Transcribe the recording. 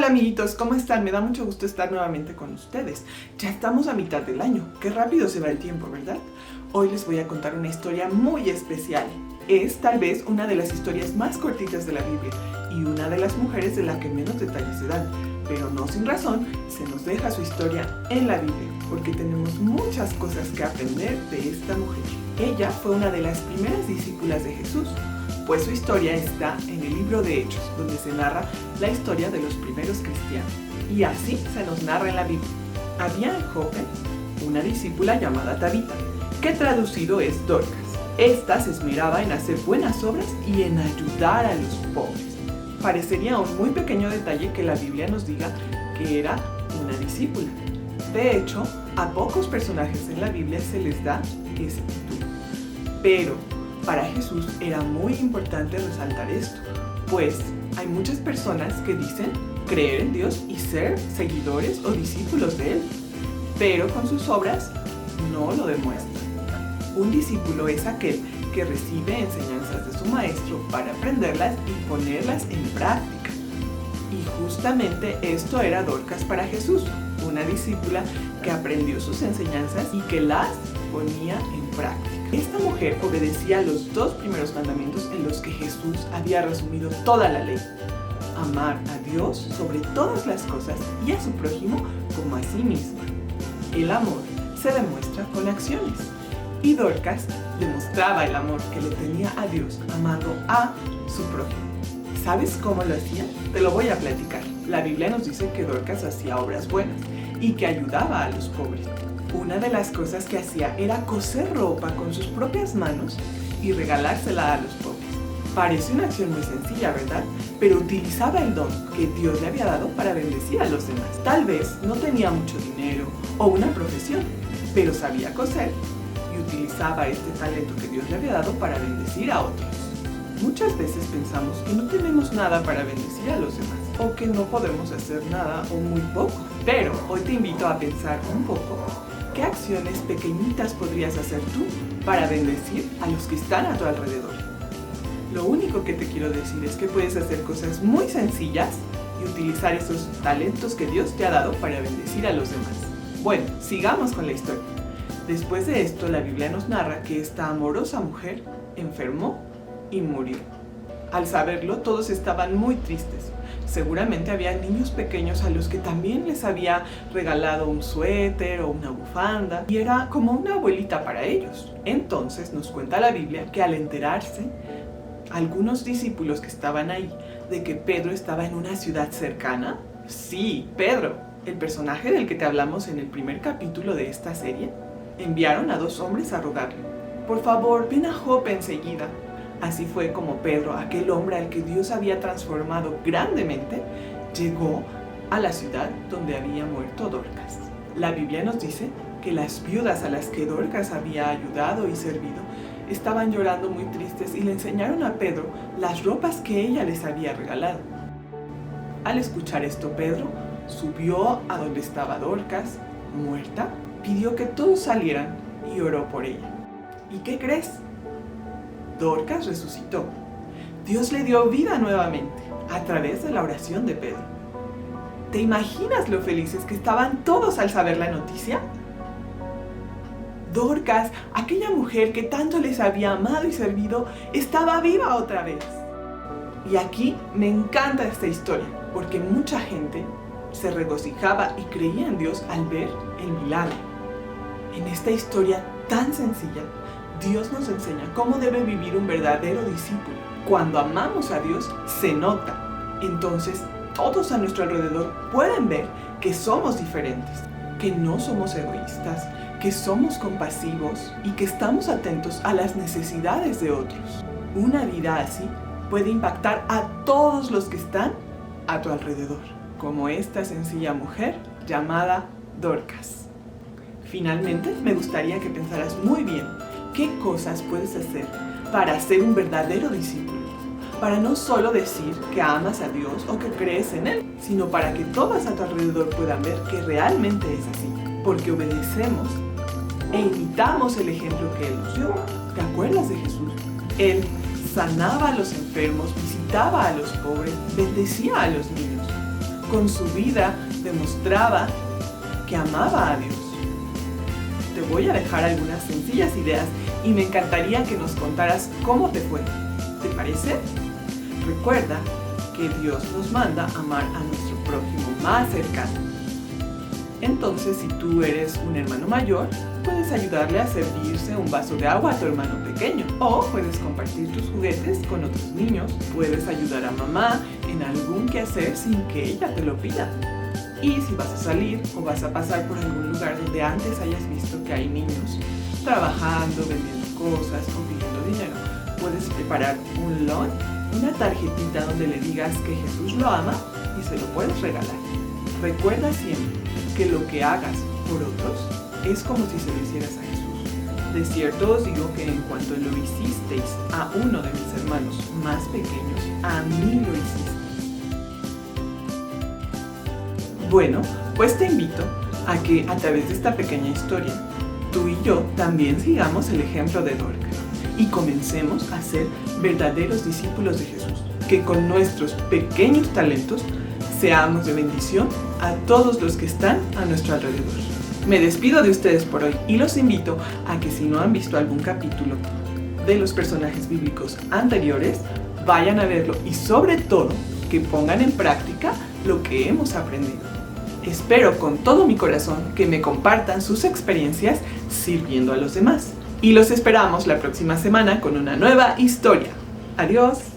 Hola amiguitos, ¿cómo están? Me da mucho gusto estar nuevamente con ustedes. Ya estamos a mitad del año. Qué rápido se va el tiempo, ¿verdad? Hoy les voy a contar una historia muy especial. Es tal vez una de las historias más cortitas de la Biblia y una de las mujeres de la que menos detalles se dan. Pero no sin razón, se nos deja su historia en la Biblia, porque tenemos muchas cosas que aprender de esta mujer. Ella fue una de las primeras discípulas de Jesús, pues su historia está en el libro de Hechos, donde se narra la historia de los primeros cristianos. Y así se nos narra en la Biblia. Había en Jope una discípula llamada Tabita, que traducido es Dorcas. Esta se esmeraba en hacer buenas obras y en ayudar a los pobres. Parecería un muy pequeño detalle que la Biblia nos diga que era una discípula. De hecho, a pocos personajes en la Biblia se les da ese título. Pero para Jesús era muy importante resaltar esto, pues hay muchas personas que dicen creer en Dios y ser seguidores o discípulos de Él, pero con sus obras no lo demuestran. Un discípulo es aquel que recibe enseñanzas de su maestro para aprenderlas y ponerlas en práctica. Y justamente esto era Dorcas para Jesús, una discípula que aprendió sus enseñanzas y que las ponía en práctica. Esta mujer obedecía los dos primeros mandamientos en los que Jesús había resumido toda la ley: amar a Dios sobre todas las cosas y a su prójimo como a sí mismo. El amor se demuestra con acciones, y Dorcas demostraba el amor que le tenía a Dios amando a su prójimo. ¿Sabes cómo lo hacía? Te lo voy a platicar. La Biblia nos dice que Dorcas hacía obras buenas y que ayudaba a los pobres. Una de las cosas que hacía era coser ropa con sus propias manos y regalársela a los pobres. Parece una acción muy sencilla, ¿verdad? Pero utilizaba el don que Dios le había dado para bendecir a los demás. Tal vez no tenía mucho dinero o una profesión, pero sabía coser y utilizaba este talento que Dios le había dado para bendecir a otros. Muchas veces pensamos que no tenemos nada para bendecir a los demás, o que no podemos hacer nada o muy poco. Pero hoy te invito a pensar un poco qué acciones pequeñitas podrías hacer tú para bendecir a los que están a tu alrededor. Lo único que te quiero decir es que puedes hacer cosas muy sencillas y utilizar esos talentos que Dios te ha dado para bendecir a los demás. Bueno, sigamos con la historia. Después de esto, la Biblia nos narra que esta amorosa mujer enfermó y murió. Al saberlo, todos estaban muy tristes. Seguramente había niños pequeños a los que también les había regalado un suéter o una bufanda, y era como una abuelita para ellos. Entonces nos cuenta la Biblia que al enterarse, algunos discípulos que estaban ahí de que Pedro estaba en una ciudad cercana, sí, Pedro, el personaje del que te hablamos en el primer capítulo de esta serie, enviaron a 2 hombres a rogarle: por favor, ven a Jope enseguida. Así fue como Pedro, aquel hombre al que Dios había transformado grandemente, llegó a la ciudad donde había muerto Dorcas. La Biblia nos dice que las viudas a las que Dorcas había ayudado y servido estaban llorando muy tristes y le enseñaron a Pedro las ropas que ella les había regalado. Al escuchar esto, Pedro subió a donde estaba Dorcas, muerta, pidió que todos salieran y oró por ella. ¿Y qué crees? Dorcas resucitó. Dios le dio vida nuevamente a través de la oración de Pedro. ¿Te imaginas lo felices que estaban todos al saber la noticia? Dorcas, aquella mujer que tanto les había amado y servido, estaba viva otra vez. Y aquí me encanta esta historia, porque mucha gente se regocijaba y creía en Dios al ver el milagro. En esta historia tan sencilla, Dios nos enseña cómo debe vivir un verdadero discípulo. Cuando amamos a Dios, se nota. Entonces, todos a nuestro alrededor pueden ver que somos diferentes, que no somos egoístas, que somos compasivos y que estamos atentos a las necesidades de otros. Una vida así puede impactar a todos los que están a tu alrededor, como esta sencilla mujer llamada Dorcas. Finalmente, me gustaría que pensaras muy bien qué cosas puedes hacer para ser un verdadero discípulo, para no solo decir que amas a Dios o que crees en Él, sino para que todos a tu alrededor puedan ver que realmente es así, porque obedecemos e imitamos el ejemplo que Él nos dio. ¿Te acuerdas de Jesús? Él sanaba a los enfermos, visitaba a los pobres, bendecía a los niños. con su vida demostraba que amaba a Dios. Te voy a dejar algunas sencillas ideas y me encantaría que nos contaras cómo te fue. ¿Te parece? Recuerda que Dios nos manda amar a nuestro prójimo más cercano. Entonces, si tú eres un hermano mayor, puedes ayudarle a servirse un vaso de agua a tu hermano pequeño. O puedes compartir tus juguetes con otros niños. Puedes ayudar a mamá en algún quehacer sin que ella te lo pida. Y si vas a salir o vas a pasar por algún lugar donde antes hayas visto que hay niños trabajando, vendiendo cosas o pidiendo dinero, puedes preparar un lunch, una tarjetita donde le digas que Jesús lo ama y se lo puedes regalar. Recuerda siempre que lo que hagas por otros es como si se lo hicieras a Jesús. De cierto os digo que en cuanto lo hicisteis a uno de mis hermanos más pequeños, a mí lo hicisteis. Bueno, pues te invito a que a través de esta pequeña historia, tú y yo también sigamos el ejemplo de Dorcas y comencemos a ser verdaderos discípulos de Jesús, que con nuestros pequeños talentos seamos de bendición a todos los que están a nuestro alrededor. Me despido de ustedes por hoy y los invito a que si no han visto algún capítulo de los personajes bíblicos anteriores, vayan a verlo y sobre todo que pongan en práctica lo que hemos aprendido. Espero con todo mi corazón que me compartan sus experiencias sirviendo a los demás. Y los esperamos la próxima semana con una nueva historia. Adiós.